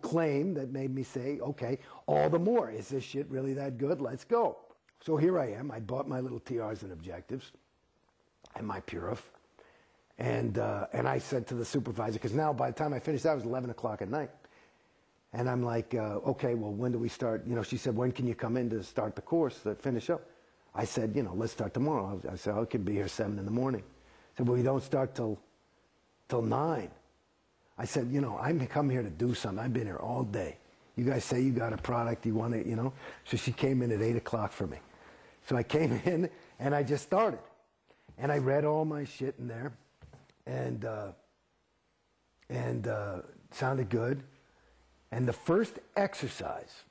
claim that made me say, okay, all the more. Is this shit really that good? Let's go. So here I am. I bought my little TRs and objectives and my Purif. And I said to the supervisor, because now by the time I finished that, it was 11 o'clock at night. And I'm like, okay, well, when do we start? You know, she said, when can you come in to start the course, to finish up? I said, you know, let's start tomorrow. I said, I could be here 7 in the morning. I said, well, we don't start till 9. I said, you know, I'm come here to do something. I've been here all day. You guys say you got a product, you want to, you know. So she came in at 8 o'clock for me. So I came in and I just started. And I read all my shit in there. And sounded good. And the first exercise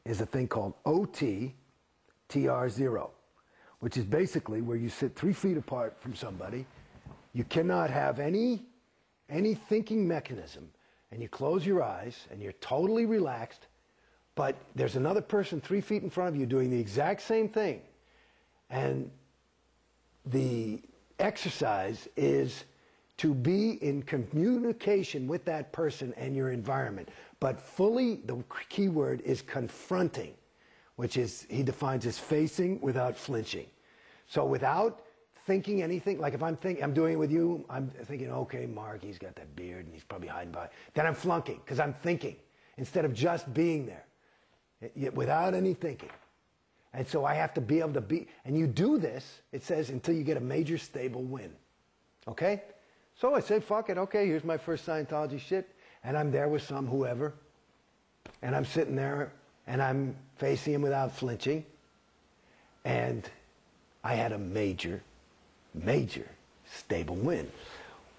is a thing called OT-TR0, which is basically where you sit 3 feet apart from somebody. You cannot have any thinking mechanism, and you close your eyes and you're totally relaxed, but there's another person 3 feet in front of you doing the exact same thing. And the exercise is to be in communication with that person and your environment, but fully, the key word is confronting, which is, he defines as facing without flinching. So without thinking anything, like if I'm doing it with you, I'm thinking, okay, Mark, he's got that beard and he's probably hiding by. Then I'm flunking, because I'm thinking, instead of just being there, without any thinking. And so I have to be able to be, and you do this, it says, until you get a major stable win. Okay? So I said, fuck it, okay, here's my first Scientology shit, and I'm there with some whoever, and I'm sitting there, and I'm facing him without flinching, and I had a major stable win.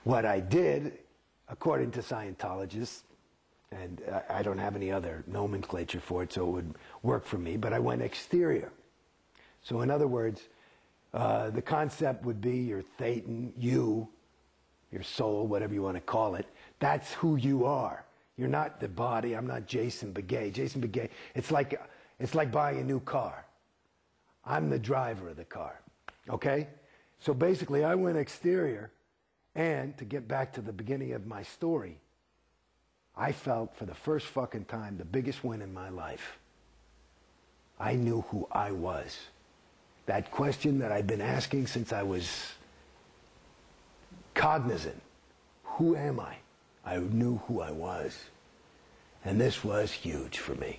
What I did, according to Scientologists, and I don't have any other nomenclature for it, so it would work for me, but I went exterior. So in other words, the concept would be your thetan, you, your soul, whatever you want to call it. That's who you are. You're not the body. I'm not Jason Beghe. Jason Beghe, it's like buying a new car. I'm the driver of the car. Okay? So basically, I went exterior, and to get back to the beginning of my story, I felt for the first fucking time the biggest win in my life. I knew who I was. That question that I've been asking since I was cognizant. Who am I? I knew who I was. And this was huge for me.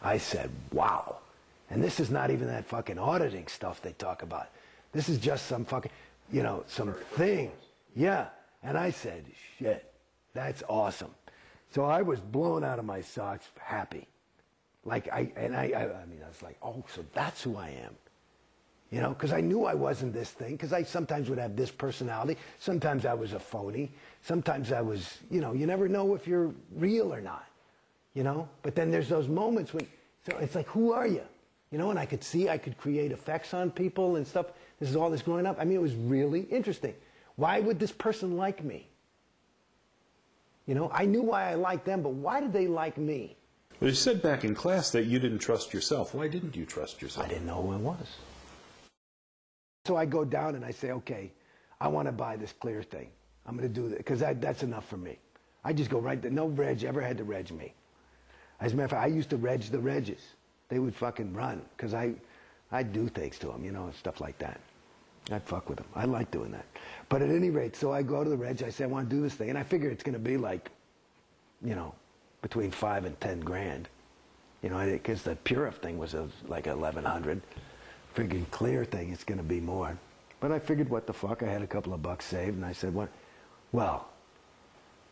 I said, wow. And this is not even that fucking auditing stuff they talk about. This is just some fucking, you know, some thing. Yeah. And I said, shit, that's awesome. So I was blown out of my socks, happy. Like, I mean, I was like, oh, so that's who I am. You know, because I knew I wasn't this thing, because I sometimes would have this personality. Sometimes I was a phony. Sometimes I was, you know, you never know if you're real or not, you know. But then there's those moments when, so it's like, who are you? You know, and I could see, I could create effects on people and stuff. This is all this growing up. I mean, it was really interesting. Why would this person like me? You know, I knew why I liked them, but why did they like me? Well, you said back in class that you didn't trust yourself. Why didn't you trust yourself? I didn't know who I was. So I go down and I say, okay, I want to buy this clear thing. I'm going to do that, because that's enough for me. I just go right there. No reg ever had to reg me. As a matter of fact, I used to reg the regs. They would fucking run, because I'd do things to them, you know, stuff like that. I'd fuck with them. I like doing that. But at any rate, so I go to the reg, I say, I want to do this thing, and I figure it's going to be like, you know, between 5 and 10 grand. You know, because the Purif thing was like 1,100. Friggin' clear thing, it's going to be more. But I figured, what the fuck, I had a couple of bucks saved, and I said, what? Well,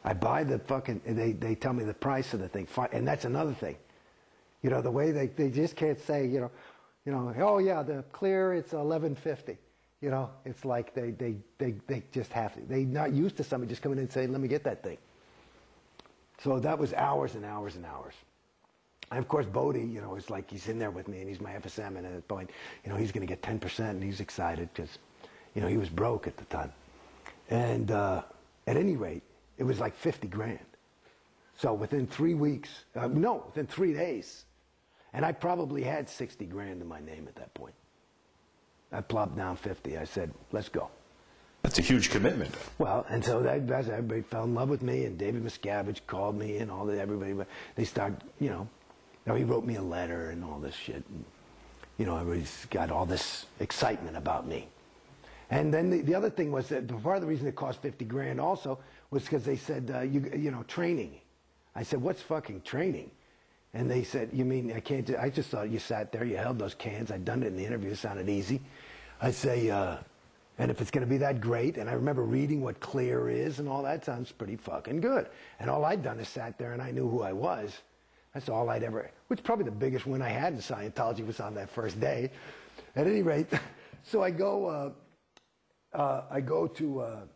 I buy the fucking, they tell me the price of the thing, and that's another thing. You know, the way they just can't say, you know, oh yeah, the clear, it's 1150. You know, it's like they just have to. They're not used to somebody just coming in and saying, let me get that thing. So that was hours and hours and hours. And of course, Bodhi, you know, is like, he's in there with me, and he's my FSM, and at that point, you know, he's going to get 10%, and he's excited because, you know, he was broke at the time. And at any rate, it was like 50 grand. So within 3 weeks, within 3 days, and I probably had 60 grand in my name at that point. I plopped down 50. I said, let's go. That's a huge commitment. Well, and so everybody fell in love with me, and David Miscavige called me, and all that. Everybody, they started, you know, he wrote me a letter and all this shit. And, you know, everybody's got all this excitement about me. And then the other thing was that part of the reason it cost $50,000 also was because they said, you know, training. I said, what's fucking training? And they said, you mean I can't do, I just thought you sat there, you held those cans. I'd done it in the interview, it sounded easy. I say, and if it's going to be that great, and I remember reading what clear is and all that, sounds pretty fucking good. And all I'd done is sat there and I knew who I was. That's all I'd ever, which probably the biggest win I had in Scientology was on that first day. At any rate, so I go to,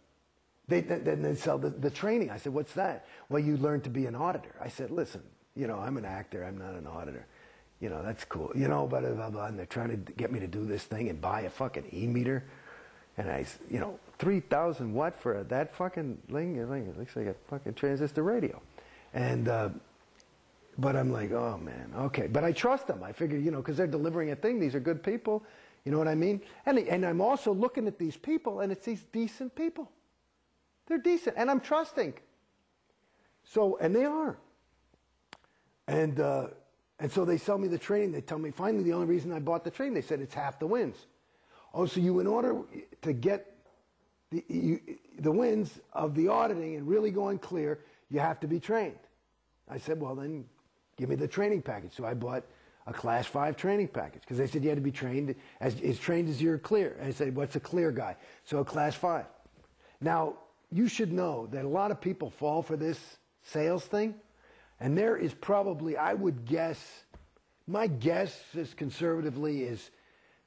they sell the training. I said, what's that? Well, you learn to be an auditor. I said, listen, you know, I'm an actor, I'm not an auditor. You know, that's cool. You know, blah, blah, blah, and they're trying to get me to do this thing and buy a fucking e-meter. And I, you know, 3,000 watt for that fucking thing? It looks like a fucking transistor radio. And, but I'm like, oh man, okay. But I trust them. I figure, you know, because they're delivering a thing. These are good people. You know what I mean? And I'm also looking at these people, and it's these decent people. They're decent, and I'm trusting. So, and they are. And so they sell me the training. They tell me, finally, the only reason I bought the training, they said it's half the wins. Oh, so you, in order to get the wins of the auditing and really going clear, you have to be trained. I said, well, then give me the training package. So I bought a Class 5 training package because they said you had to be trained as trained as you're clear. And I said, what's a clear guy? So a Class 5. Now, you should know that a lot of people fall for this sales thing. And there is probably, I would guess, my guess is conservatively is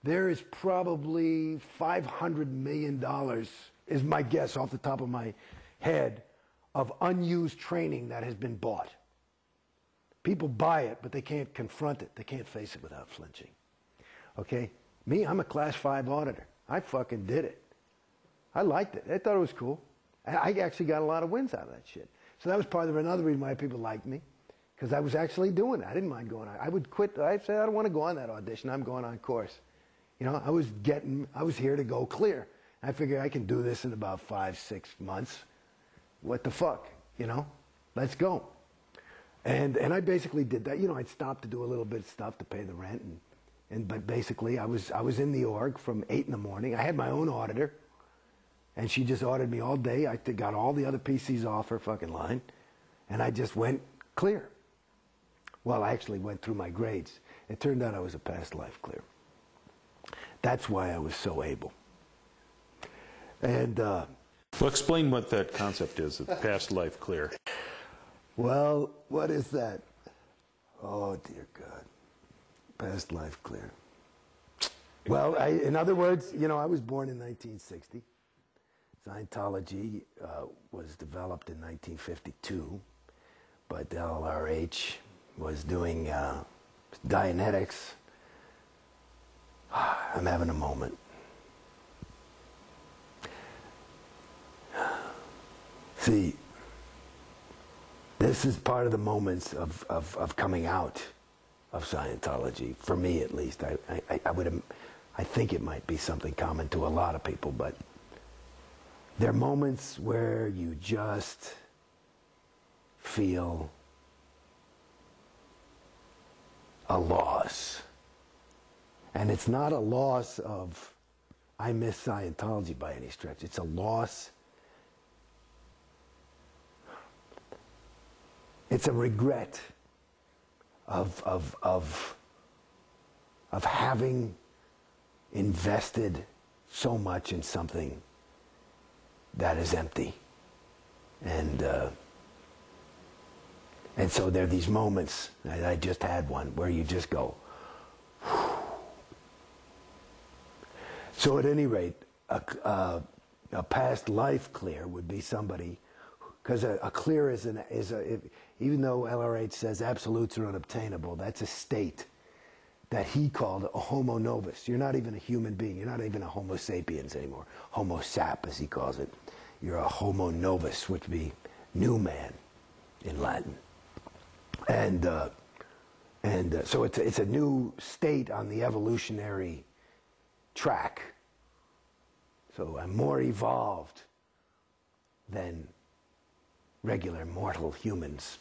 there is probably $500 million, is my guess off the top of my head, of unused training that has been bought. People buy it, but they can't confront it. They can't face it without flinching. Okay? Me, I'm a Class 5 auditor. I fucking did it. I liked it. I thought it was cool. I actually got a lot of wins out of that shit. So that was part of another reason why people liked me, because I was actually doing it. I didn't mind going on. I would quit. I'd say, I don't want to go on that audition. I'm going on course. You know, I was here to go clear. I figured I can do this in about 5-6 months. What the fuck? You know? Let's go. And I basically did that. You know, I'd stop to do a little bit of stuff to pay the rent. But basically, I was in the org from 8 in the morning. I had my own auditor. And she just audited me all day. I got all the other PCs off her fucking line. And I just went clear. Well, I actually went through my grades. It turned out I was a past life clear. That's why I was so able. And well, explain what that concept is of past life clear. Well, what is that? Oh, dear God. Past life clear. Well, in other words, you know, I was born in 1960. Scientology was developed in 1952, but LRH was doing Dianetics. I'm having a moment. See, this is part of the moments of coming out of Scientology, for me at least. I think it might be something common to a lot of people, but there are moments where you just feel a loss. And it's not a loss of, I miss Scientology by any stretch. It's a loss. It's a regret of having invested so much in something that is empty. And so there are these moments, and I just had one, where you just go, whew. So at any rate, a past life clear would be somebody, because a clear is even though LRH says absolutes are unobtainable, that's a state that he called a homo novus. You're not even a human being. You're not even a homo sapiens anymore. Homo sap, as he calls it. You're a homo novus, which would be new man in Latin. And so it's a new state on the evolutionary track. So I'm more evolved than regular mortal humans.